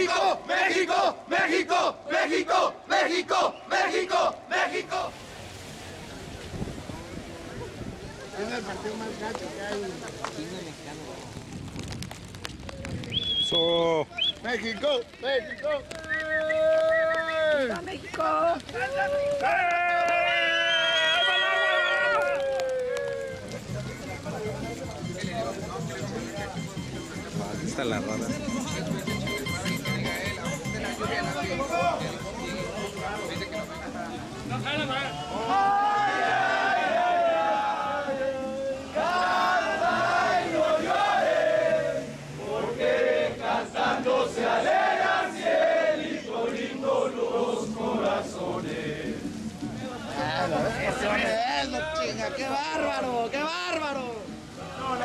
México, México, México, México, México, México, México. Es el partido más gacho que hay. So. México, México. ¡Viva México! Aquí está la roda. Cantando se alegran cielito lindo los corazones. Eso es, chinga, qué bárbaro, qué bárbaro. No,